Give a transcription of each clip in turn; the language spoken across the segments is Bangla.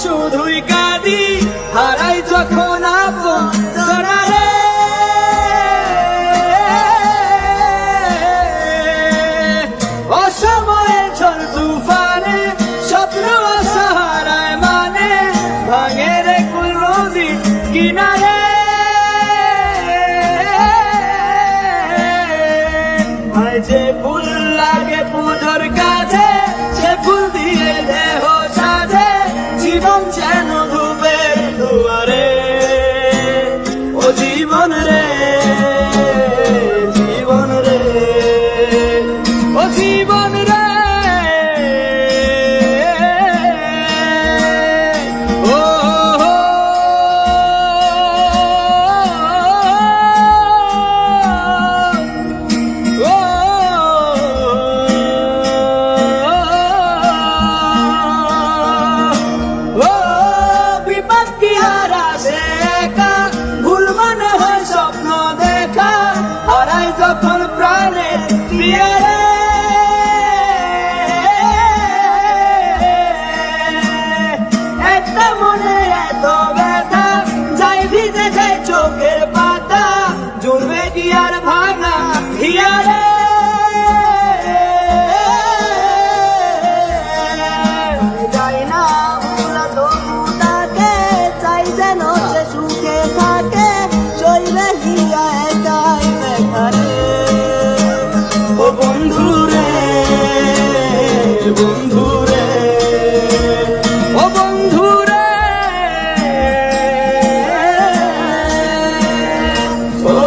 শুধুই কাঁদি হারাই যখন আপনজনারে, অসময়ে ঝড় তুফানে স্বপ্ন আশাহারায় মানে ভাঙে রে কুল নদীর কিনারে। ভাই যে ফুল লাগে পুজোর কাছে সে ফুল দিয়ে দেহ সাজে, জীবন যেন ধূপের দুয়ারে। ও জীবন রে জীবন রে ও জীবন রে ও যখন প্রাণের প্রিয়ারে, একটা মনে এত ব্যথা যাই ভিজে যায় চোখের পাতা, জুড়বে কি আর ভাঙা হিয়ারে। যাই না ভুলা তবু তাকে, চাই যেন সে সুখে থাকে, চলবে হিয়া একাই বেকারে। ও বন্ধুরে বন্ধুরে ও বন্ধুরে ও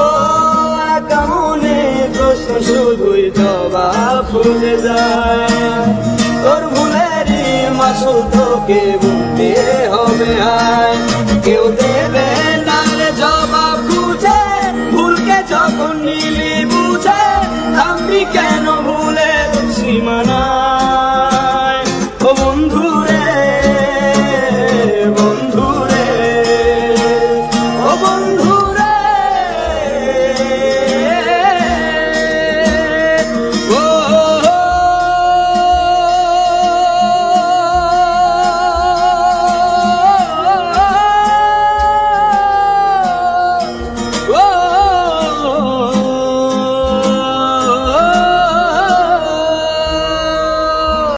কেমনে প্রশ্ন শুধুই জবাব খুঁজে যায়, তোর ভুলেরই মাসুল তোকে বুঝতে হবে। আয় কেউ দেবে না রে জবাব খুঁজে, ভুলকে যখন নিলি বুঝে থামবি কেন ভুলের সীমানা।